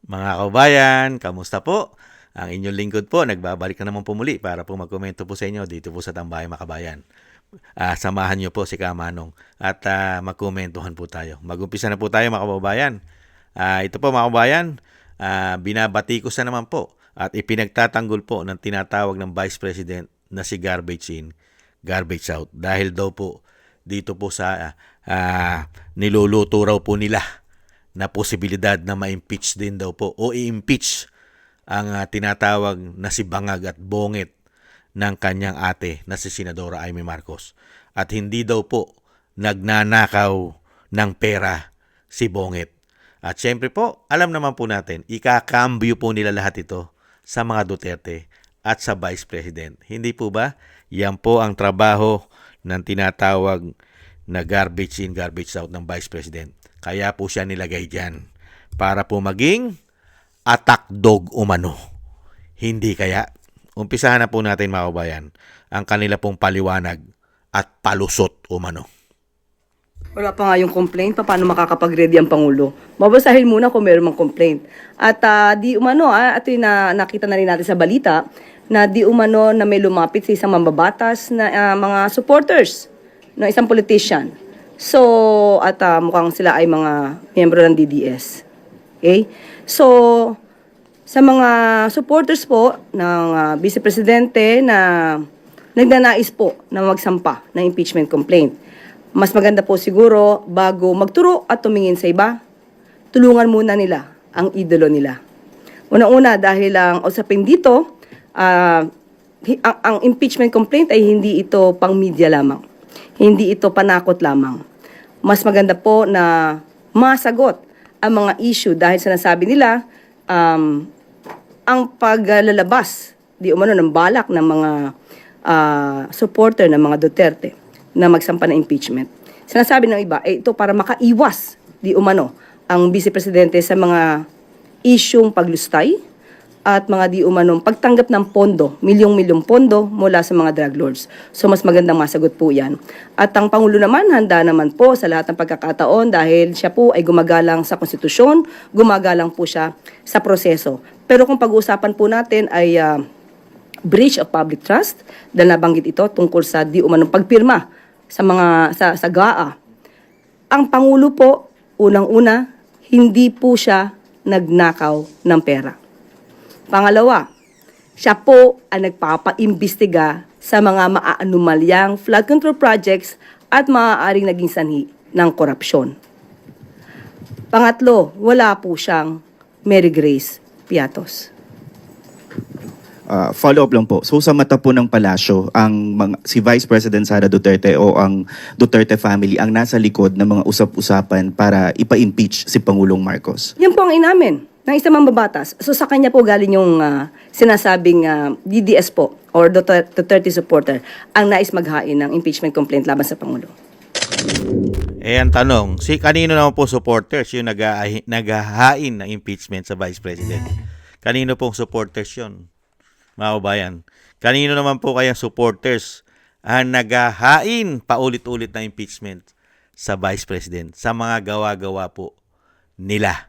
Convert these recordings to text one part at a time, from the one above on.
Mga kabayan, kamusta po? Ang inyong lingkod po, nagbabalik na naman po muli para po magkomento po sa inyo dito po sa Tambahay Makabayan. Samahan niyo po si Kamanong at magkomentuhan po tayo. Mag-umpisa na po tayo mga kababayan. Ito po mga kababayan, binabati ko sa naman po at ipinagtatanggol po ng tinatawag ng Vice President na si Garbage In, Garbage Out. Dahil daw po dito po sa niluluto raw po nila na posibilidad na ma-impeach din daw po o i-impeach ang tinatawag na si Bangag at Bongit ng kanyang ate na si Senadora Amy Marcos. At hindi daw po nagnanakaw ng pera si Bongit. At syempre po, alam naman po natin, ikakambyo po nila lahat ito sa mga Duterte at sa Vice President. Hindi po ba? Yan po ang trabaho ng tinatawag na garbage in, garbage out ng Vice President. Kaya po siya nilagay dyan para po maging attack dog umano. Hindi kaya? Umpisahan na po natin mga kabayan ang kanila pong paliwanag at palusot umano. Wala pa nga yung complaint, paano makakapag-ready ang Pangulo? Babasahin muna kung meron mang complaint. At di umano, ito yung nakita na rin natin sa balita, na di umano na may lumapit sa isang mambabatas na mga supporters ng isang politician. So, at mukhang sila ay mga miyembro ng DDS. Okay? So, sa mga supporters po ng Vice Presidente na nagnanais po na magsampa ng impeachment complaint, mas maganda po siguro bago magturo at tumingin sa iba, tulungan muna nila ang idolo nila. Una-una dahil ang usapin dito, ang impeachment complaint ay hindi ito pang media lamang. Hindi ito panakot lamang. Mas maganda po na masagot ang mga issue dahil sinasabi nila ang paglalabas di umano ng balak ng mga supporter ng mga Duterte na magsampa ng impeachment. Sinasabi ng iba, ito para makaiwas di umano ang Vice Presidente sa mga isyung paglustay at mga di umanong pagtanggap ng pondo, milyong-milyong pondo mula sa mga drug lords. So mas magandang masagot po yan. At ang Pangulo naman, handa naman po sa lahat ng pagkakataon dahil siya po ay gumagalang sa konstitusyon, gumagalang po siya sa proseso. Pero kung pag-uusapan po natin ay breach of public trust, dahil nabanggit ito tungkol sa di umanong pagpirma sa mga sa GAA. Ang Pangulo po, unang-una, hindi po siya nagnakaw ng pera. Pangalawa, siya po ang nagpapaimbestiga sa mga maaanumalyang flood control projects at maaaring naging sanhi ng korupsyon. Pangatlo, wala po siyang Mary Grace Piatos. Follow-up lang po. So sa mata po ng palasyo, si Vice President Sara Duterte o ang Duterte family ang nasa likod ng mga usap-usapan para ipa-impeach si Pangulong Marcos? Yan po ang inamin ng isang mambabatas. So sa kanya po galing yung sinasabing DDS po or Duterte supporter ang nais maghain ng impeachment complaint laban sa Pangulo. Ang tanong, kanino naman po supporters yung naghahain ng impeachment sa Vice President? Kanino pong supporters yun? Mga kabayan, kanino naman po kaya supporters ang naghahain paulit-ulit na impeachment sa Vice President sa mga gawa-gawa po nila?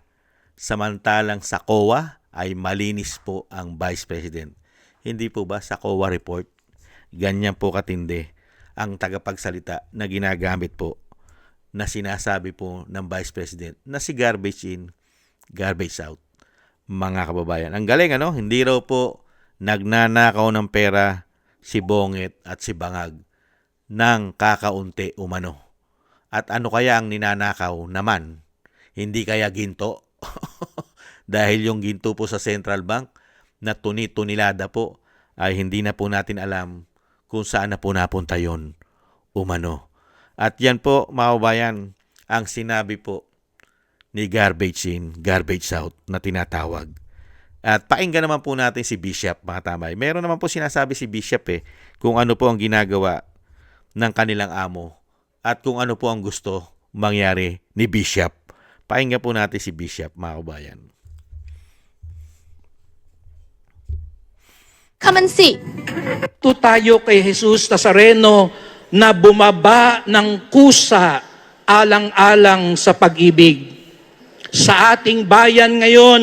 Samantalang sa COA ay malinis po ang Vice President. Hindi po ba sa COA report, ganyan po katindi ang tagapagsalita na ginagamit po na sinasabi po ng Vice President na si garbage in, garbage out. Mga kababayan, ang galing ano? Hindi raw po nagnanakaw ng pera si Bongit at si Bangag ng kakaunti umano. At ano kaya ang ninanakaw naman? Hindi kaya ginto? Dahil yung ginto po sa Central Bank na tuni-tunilada po ay hindi na po natin alam kung saan na po napunta yon umano. At yan po mga kababayan ang sinabi po ni garbage in, garbage out na tinatawag. At pakinggan naman po natin si Bishop, mga tamay. Meron naman po sinasabi si Bishop kung ano po ang ginagawa ng kanilang amo at kung ano po ang gusto mangyari ni Bishop. Pakinggan po natin si Bishop, mga kabayan. Come and see. Ito tayo kay Jesus Nazareno na bumaba ng kusa alang-alang sa pag-ibig. sa ating bayan ngayon.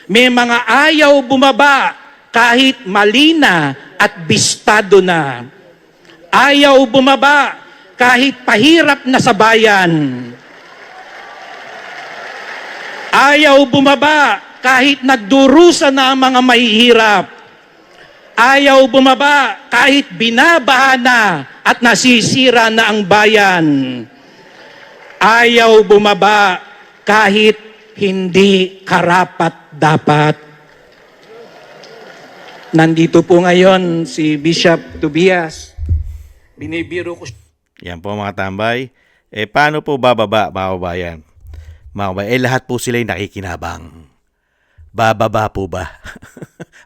May mga ayaw bumaba kahit malina at bistado na. Ayaw bumaba kahit pahirap na sa bayan. Ayaw bumaba kahit nagdurusa na ang mga mahihirap. Ayaw bumaba kahit binabaha na at nasisira na ang bayan. Ayaw bumaba kahit hindi karapat-dapat. Nandito po ngayon si Bishop Tobias. Binibiro ko. Yan po mga tambay. Paano po bababa, mga kababayan? Mga kababayan, lahat po sila'y nakikinabang. Bababa po ba?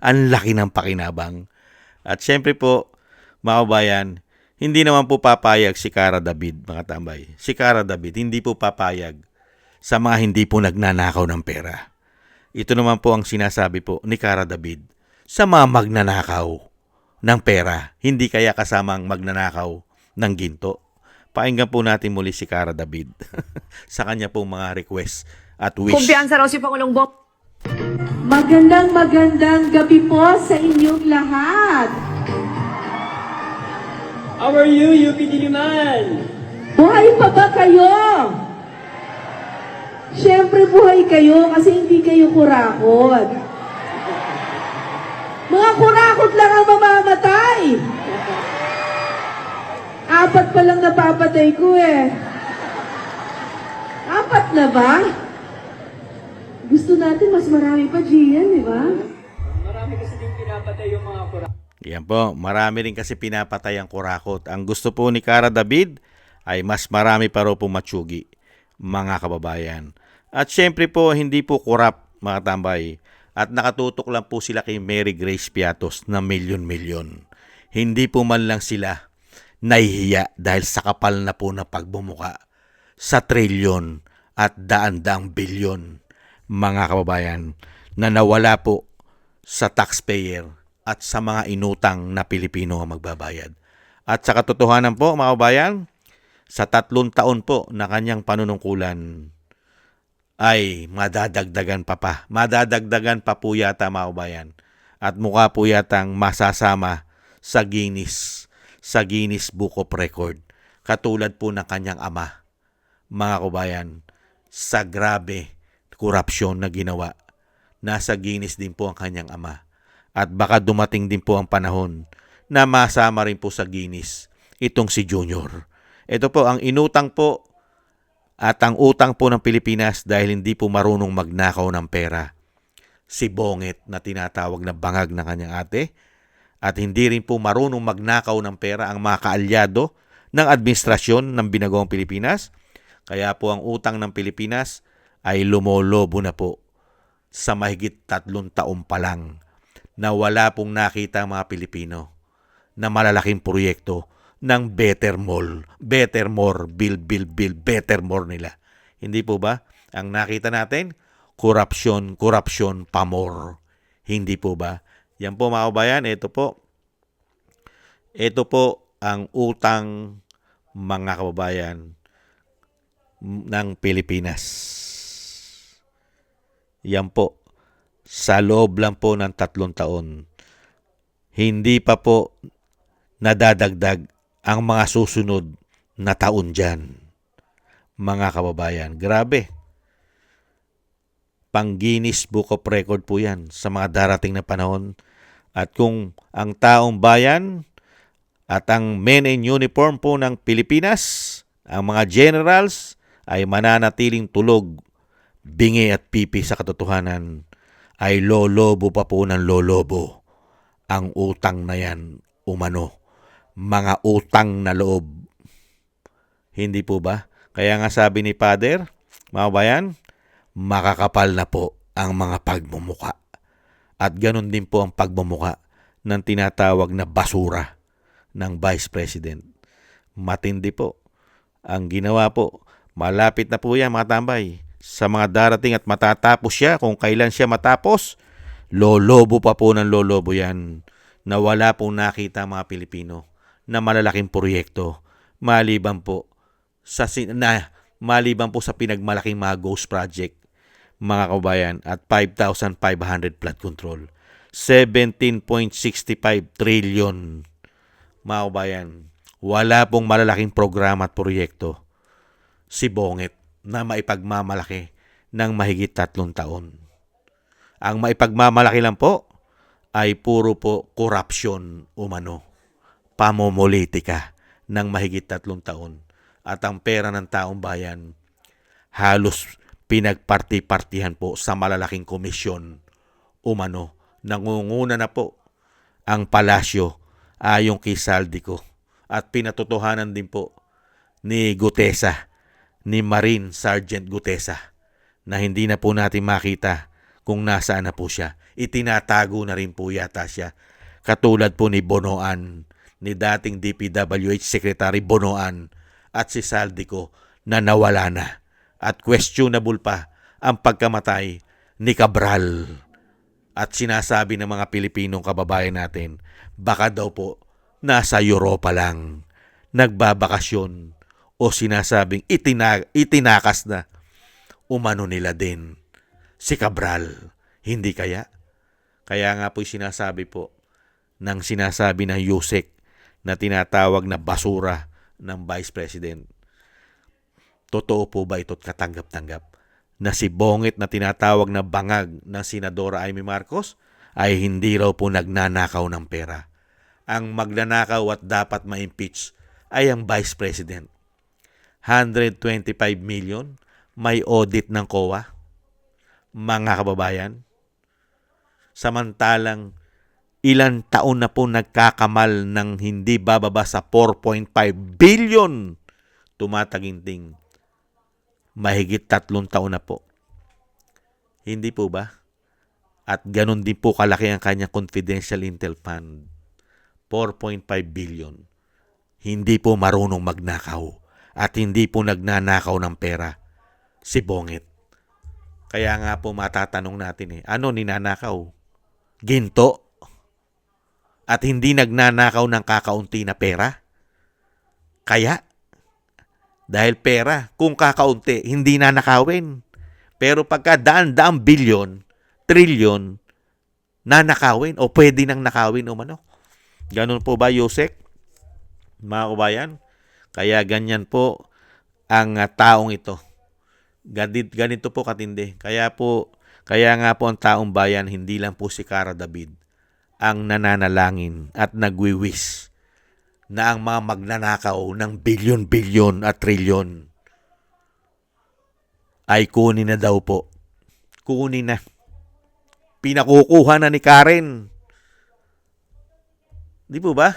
Ang laki ng pakinabang. At syempre po, mga kababayan, hindi naman po papayag si Cara David, mga tambay. Si Cara David, hindi po papayag sa mga hindi po nagnanakaw ng pera. Ito naman po ang sinasabi po ni Cara David sa mga magnanakaw ng pera. Hindi kaya kasamang magnanakaw ng ginto. Pakinggan po natin muli si Cara David sa kanya pong mga request at wish. Kumpiyansa raw si Pangulong Bong. Magandang gabi po sa inyong lahat. How are you, UP Diliman? Buhay pa ba kayo? Siyempre buhay kayo kasi hindi kayo kurakot. Mga kurakot lang ang mamamatay. 4 pa lang napapatay ko eh. 4 na ba? Gusto natin mas marami pa, Gian, di ba? Marami kasi din pinapatay yung mga kura. Yan po, marami rin kasi pinapatay ang kurakot. Ang gusto po ni Cara David ay mas marami pa raw po matsugi, mga kababayan. At syempre po, hindi po kurap, mga tambay. At nakatutok lang po sila kay Mary Grace Piatos na milyon-milyon. Hindi po man lang sila nahihiya dahil sa kapal na po na pagbumuka sa trilyon at daan-daang bilyon, mga kababayan, na nawala po sa taxpayer at sa mga inutang na Pilipino ang magbabayad. At sa katotohanan po, mga kababayan, sa 3 taon po na kanyang panunungkulan ay madadagdagan pa. Madadagdagan pa po yata, mga kababayan. At mukha po yatang masasama sa Guinness Book of Record. Katulad po ng kanyang ama, mga kababayan, sa grabe korupsyon na ginawa. Nasa Guinness din po ang kanyang ama. At baka dumating din po ang panahon na masama rin po sa Guinness itong si Junior. Ito po ang inutang po at ang utang po ng Pilipinas dahil hindi po marunong magnakaw ng pera. Si Bonget na tinatawag na bangag ng kanyang ate at hindi rin po marunong magnakaw ng pera ang mga kaalyado ng administrasyon ng binagawang Pilipinas. Kaya po ang utang ng Pilipinas ay lumolobo na po sa mahigit 3 taon pa lang na wala pong nakita ang mga Pilipino na malalaking proyekto ng better more, build, better more nila. Hindi po ba? Ang nakita natin, corruption, pa more. Hindi po ba? Yan po, mga kabayan, ito po ang utang, mga kababayan, ng Pilipinas. Yan po. Sa loob lang po ng 3 taon. Hindi pa po nadadagdag ang mga susunod na taon dyan. Mga kababayan, grabe. Pang Guinness Book of Record po yan sa mga darating na panahon. At kung ang taong bayan at ang men in uniform po ng Pilipinas, ang mga generals ay mananatiling tulog, bingi at pipi sa katotohanan, ay lolobo pa po ng lolobo ang utang na yan umano. Mga utang na loob. Hindi po ba? Kaya nga sabi ni Father, mga bayan, makakapal na po ang mga pagmumuka. At ganun din po ang pagmumuka ng tinatawag na basura ng Vice President. Matindi po. Ang ginawa po, malapit na po yan, mga tambay. Sa mga darating at matatapos siya, kung kailan siya matapos, lolobo pa po ng lolobo yan na wala pong nakita mga Pilipino na malalaking proyekto maliban po sa pinagmalaking mga ghost project mga kabayan, at 5,500 flood control. 17.65 trillion, mga kabayan. Wala pong malalaking programa at proyekto si Bongit na maipagmamalaki ng mahigit 3 taon. Ang maipagmamalaki lang po ay puro po corruption umano, pamomolitika ng mahigit 3 taon. At ang pera ng taong bayan halos pinagparti-partihan po sa malalaking komisyon umano. Nangunguna na po ang palasyo ayong kay Saldico at pinatotohanan din po ni Gutesa, ni Marine Sergeant Gutesa, na hindi na po natin makita kung nasaan na po siya. Itinatago na rin po yata siya. Katulad po ni Bonoan, ni dating DPWH Secretary Bonoan, at si Saldico na nawala na. At questionable pa ang pagkamatay ni Cabral. At sinasabi ng mga Pilipinong kababayan natin, baka daw po nasa Europa lang, nagbabakasyon, o sinasabing itinakas na umano nila din si Cabral. Hindi kaya? Kaya nga po sinasabi po ng sinasabi ng Yusek na tinatawag na basura ng Vice President. Totoo po ba ito't katanggap-tanggap na si Bongit na tinatawag na bangag ng Senadora Amy Marcos ay hindi raw po nagnanakaw ng pera? Ang magnanakaw at dapat ma-impeach ay ang Vice President. 125 million may audit ng COA, mga kababayan. Samantalang ilang taon na po nagkakamal ng hindi bababa sa 4.5 billion tumataginting. Mahigit 3 taon na po. Hindi po ba? At ganun din po kalaki ang kanyang confidential intel fund. 4.5 billion. Hindi po marunong magnakaw at hindi po nagnanakaw ng pera si Bongit. Kaya nga po matatanong natin ano ninanakaw? Ginto? At hindi nagnanakaw ng kakaunti na pera? Kaya? Dahil pera, kung kakaunti, hindi nanakawin. Pero pagka daan-daang bilyon, trilyon, nanakawin o pwede nang nakawin umano. Ganun po ba, Yusek? Mga kabayan? Kaya ganyan po ang taong ito. Ganito po katindi. Kaya nga po ang taong bayan, hindi lang po si Cara David ang nananalangin at nagwiwis na ang mga magnanakaw ng bilyon-bilyon at trilyon ay kunin na daw po. Kunin na. Pinakukuha na ni Karen. Di po ba?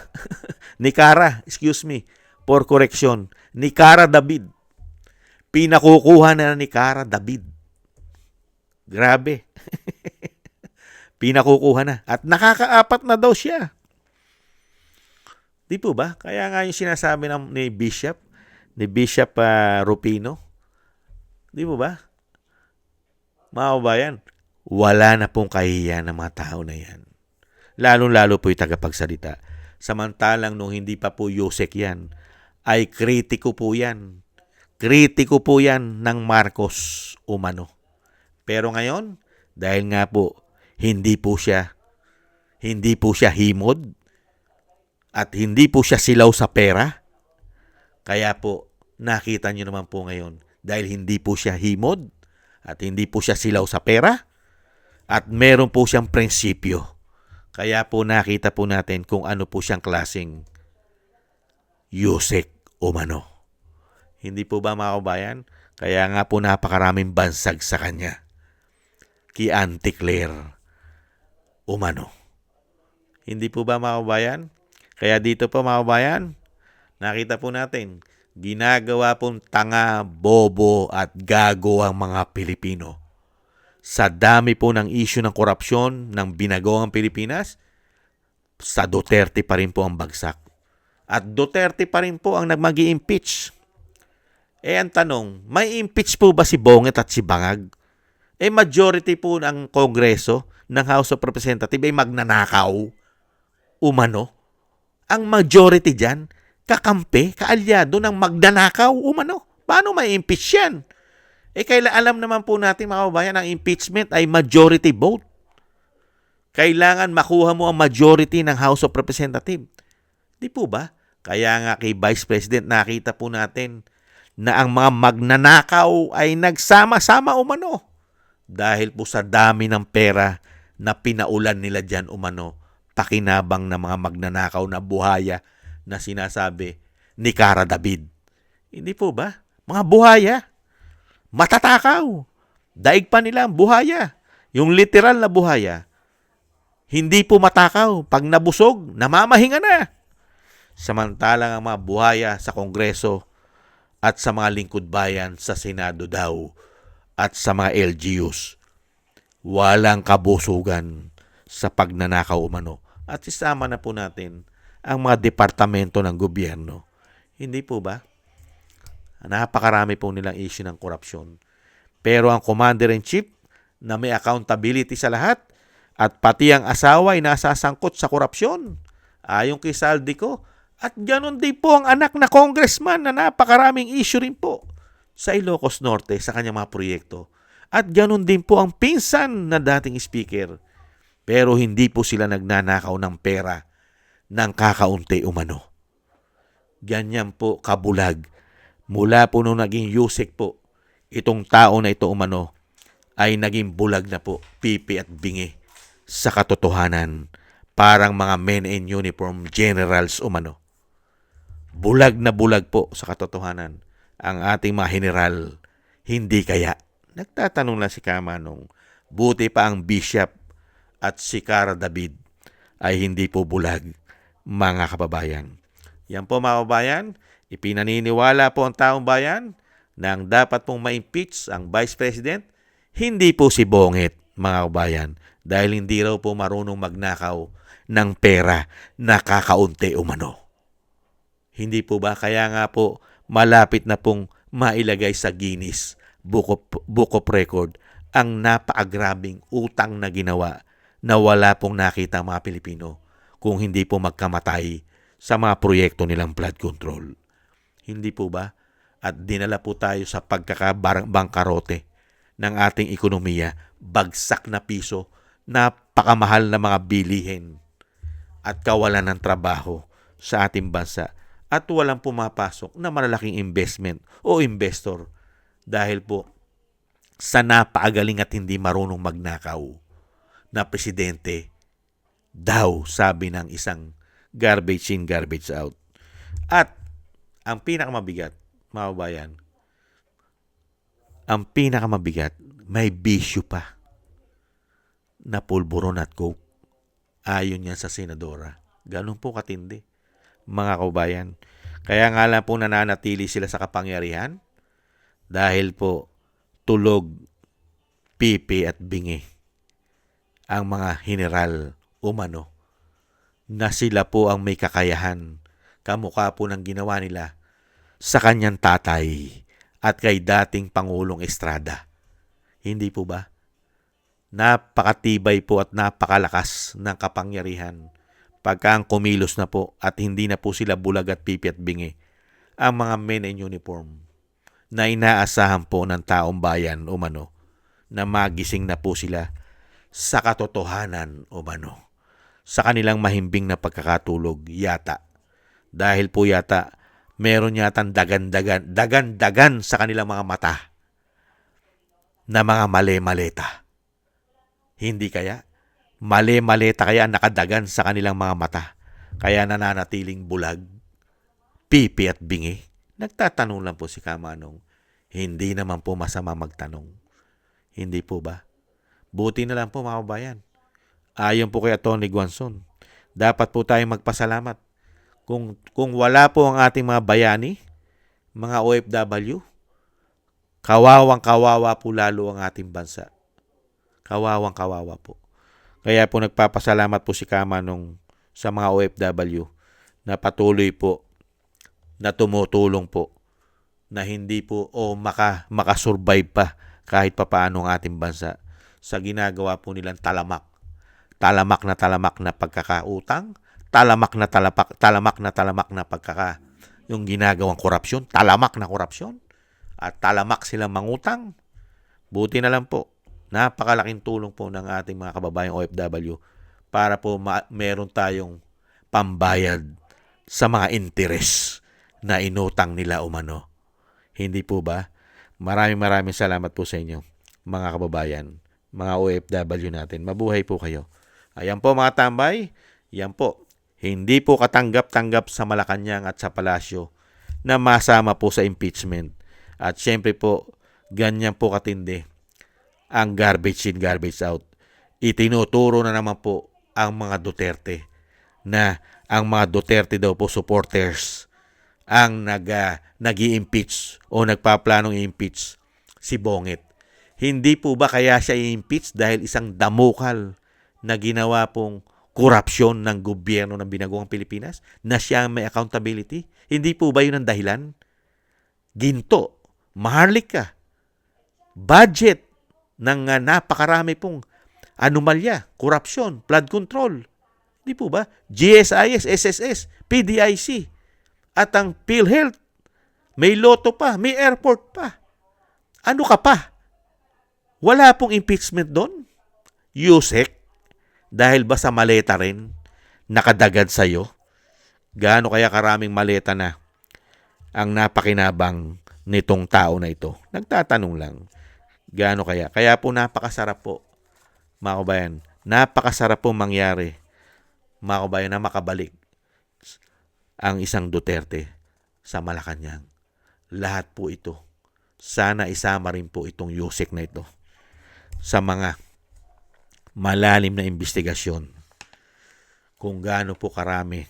Ni Cara, excuse me, for correction. Ni Cara David. Pinakukuha na ni Cara David. Grabe. Pinakukuha na. At nakakaapat na daw siya. Di po ba? Kaya nga yung sinasabi ni Bishop Rupino. Di po ba? Mga kabayan, wala na pong kahihiyan ng mga tao na yan. Lalo-lalo po yung tagapagsalita. Samantalang nung hindi pa po Yusek yan, ay kritiko po yan. Kritiko po yan ng Marcos umano. Pero ngayon, dahil nga po, hindi po siya himod, at hindi po siya silaw sa pera. Kaya po, nakita nyo naman po ngayon, dahil hindi po siya himod, at hindi po siya silaw sa pera, at meron po siyang prinsipyo. Kaya po nakita po natin kung ano po siyang klaseng Yusek umano. Hindi po ba, mga kabayan? Kaya nga po napakaraming bansag sa kanya. Kay Auntie Claire umano. Hindi po ba, mga kabayan? Kaya dito po, mga kabayan, nakita po natin, ginagawa pong tanga, bobo at gago ang mga Pilipino. Sa dami po ng issue ng korupsyon ng binagawang Pilipinas, sa Duterte pa rin po ang bagsak. At Duterte pa rin po ang nagmag-i-impeach. Ang tanong, may impeach po ba si Bongit at si Bangag? Majority po ng Kongreso ng House of Representatives ay magnanakaw umano. Ang majority dyan, kakampi, kaalyado ng magnanakaw umano. Paano may impeach yan? Alam naman po natin mga kababayan, ang impeachment ay majority vote. Kailangan makuha mo ang majority ng House of Representatives. Di po ba? Kaya nga kay Vice President nakita po natin na ang mga magnanakaw ay nagsama-sama umano. Dahil po sa dami ng pera na pinaulan nila dyan umano, pakinabang ng mga magnanakaw na buhaya na sinasabi ni Cara David. Hindi po ba? Mga buhaya. Matatakaw. Daig pa nila ang buhaya. Yung literal na buhaya. Hindi po matakaw. Pag nabusog, namamahinga na. Samantalang ang mga buhaya sa Kongreso at sa mga lingkod bayan sa Senado daw at sa mga LGUs, walang kabusugan sa pagnanakaw umano. At isama na po natin ang mga departamento ng gobyerno. Hindi po ba? Napakarami po nilang issue ng korupsyon. Pero ang Commander-in-Chief na may accountability sa lahat at pati ang asawa ay nasasangkot sa korupsyon. Ayon kay Saldico, at ganoon din po ang anak na congressman na napakaraming issue rin po sa Ilocos Norte sa kanyang mga proyekto. At ganoon din po ang pinsan na dating speaker. Pero hindi po sila nagnanakaw ng pera ng kakaunti umano. Ganyan po kabulag. Mula po nung naging Yusek po, itong tao na ito umano ay naging bulag na po, pipi at bingi sa katotohanan. Parang mga men in uniform generals umano. Bulag na bulag po sa katotohanan ang ating mga general. Hindi kaya? Nagtatanong lang si Kamanong, buti pa ang bishop at si Cara David ay hindi po bulag, mga kababayan. Yan po mga kababayan, ipinaniniwala po ang taong bayan na ang dapat pong ma-impeach ang Vice President, hindi po si Bongit, mga kababayan, dahil hindi raw po marunong magnakaw ng pera na kakaunti umano. Hindi po ba? Kaya nga po malapit na pong mailagay sa Guinness Book of Record ang napakagrabing utang na ginawa na wala pong nakita ang mga Pilipino kung hindi po magkamatay sa mga proyekto nilang flood control. Hindi po ba? At dinala po tayo sa pagkakabangkarote ng ating ekonomiya, bagsak na piso, napakamahal na mga bilihin at kawalan ng trabaho sa ating bansa at walang pumapasok na malalaking investment o investor dahil po sa napakagaling at hindi marunong magnakaw na presidente daw, sabi ng isang garbage in, garbage out. At ang pinakamabigat, mga kabayan, ang pinakamabigat, may bisyo pa na pulburon at coke. Ayon yan sa senadora. Ganun po katindi, mga kabayan. Kaya nga lang po nananatili sila sa kapangyarihan dahil po tulog, pipi at bingi ang mga general umano na sila po ang may kakayahan, kamukha po ng ginawa nila sa kanyang tatay at kay dating Pangulong Estrada. Hindi po ba? Napakatibay po at napakalakas ng kapangyarihan pagka ang kumilos na po at hindi na po sila bulag at pipi at bingi ang mga men in uniform na inaasahan po ng taong bayan umano na magising na po sila sa katotohanan umano sa kanilang mahimbing na pagkakatulog yata. Dahil po yata meron yatang dagan-dagan sa kanilang mga mata na mga male-maleta. Hindi kaya? Male-maleta kaya nakadagan sa kanilang mga mata. Kaya nananatiling bulag, pipi at bingi. Nagtatanong lang po si Kamanong. Hindi naman po masama magtanong. Hindi po ba? Buti na lang po mga kabayan. Ayon po kay Atty. Guanzon, dapat po tayong magpasalamat. Kung wala po ang ating mga bayani, mga OFW, kawawang-kawawa po lalo ang ating bansa. Kawawang-kawawa po. Kaya po nagpapasalamat po si Kamanong sa mga OFW na patuloy po na tumutulong po na hindi po makasurvive pa kahit papaano ang ating bansa sa ginagawa po nilang talamak. Talamak na pagkakautang, talamak na pagkaka yung ginagawang korupsyon, talamak na korupsyon. at talamak silang mangutang. Buti na lang po, napakalaking tulong po ng ating mga kababayang OFW para po meron tayong pambayad sa mga interes na inutang nila umano. Hindi po ba? Maraming salamat po sa inyo, mga kababayan, mga OFW natin. Mabuhay po kayo. Ayan po mga tambay, yan po. Hindi po katanggap-tanggap sa Malacanang at sa Palasyo na masama po sa impeachment. At syempre po, ganyan po katindi ang garbage in, garbage out. Itinuturo na naman po ang mga Duterte na ang mga Duterte daw po supporters ang nag-i-impeach o nagpaplanong i-impeach si Bongit. Hindi po ba kaya siya i-impeach dahil isang damukal na ginawa pong korupsyon ng gobyerno ng binagoong Pilipinas na siya ang may accountability? Hindi po ba yun ang dahilan? Ginto, maharlika, budget ng napakarami pong anomalya, korupsyon, flood control. Hindi po ba? GSIS, SSS, PDIC, at ang PhilHealth, may loto pa, may airport pa. Ano ka pa? Wala pong impeachment doon? Yusek, dahil ba sa maleta rin, nakadagad sa'yo? Gaano kaya karaming maleta na ang napakinabang nitong tao na ito? Nagtatanong lang. Gaano kaya? Kaya po napakasarap po, mga kabayan. Napakasarap po mangyari, mga kabayan, na makabalik ang isang Duterte sa Malacanang. Lahat po ito. Sana isama rin po itong Yusek na ito sa mga malalim na investigasyon kung gaano po karami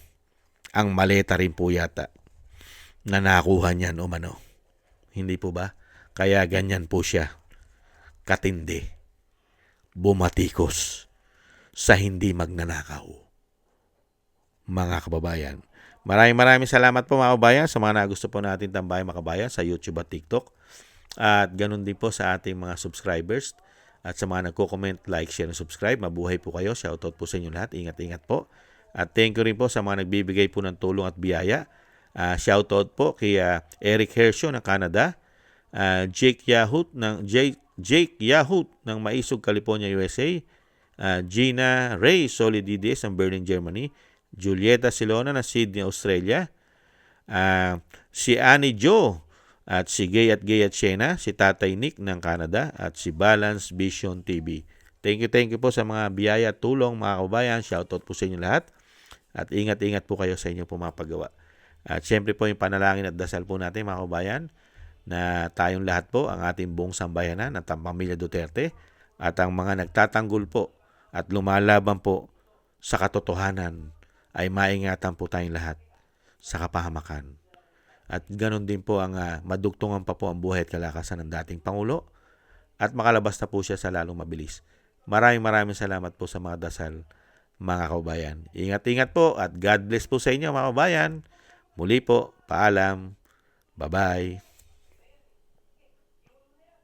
ang maleta rin po yata na nakuha niyan o mano. Hindi po ba? Kaya ganyan po siya katindi, bumatikos sa hindi magnanakaw. Mga kababayan, maraming salamat po mga kababayan sa mga nagusto po natin tambayan mga kababayan sa YouTube at TikTok. At ganun din po sa ating mga subscribers at sa mga nagko-comment, like, share, and subscribe. Mabuhay po kayo. Shoutout po sa inyo lahat. Ingat po. At thank you rin po sa mga nagbibigay po ng tulong at biyaya. Shoutout po kay Eric Hershaw ng Canada, Jake Yahut ng Maisog, California, USA, Gina Ray Solidides ng Berlin, Germany, Julieta Silona ng Sydney, Australia, si Annie Jo at si Gay at Shena, si Tatay Nick ng Canada, at si Balance Vision TV. Thank you po sa mga biyaya at tulong mga kababayan. Shoutout po sa inyo lahat. At ingat po kayo sa inyong pumapagawa. At syempre po yung panalangin at dasal po natin mga kababayan na tayong lahat po, ang ating buong sambayanan at ang pamilya Duterte at ang mga nagtatanggol po at lumalaban po sa katotohanan ay maingatan po tayong lahat sa kapahamakan. At ganoon din po ang madugtungan pa po ang buhay at kalakasan ng dating Pangulo at makalabas na po siya sa lalong mabilis. Maraming salamat po sa mga dasal mga kababayan. Ingat po at God bless po sa inyo mga kababayan. Muli po, paalam. Bye-bye.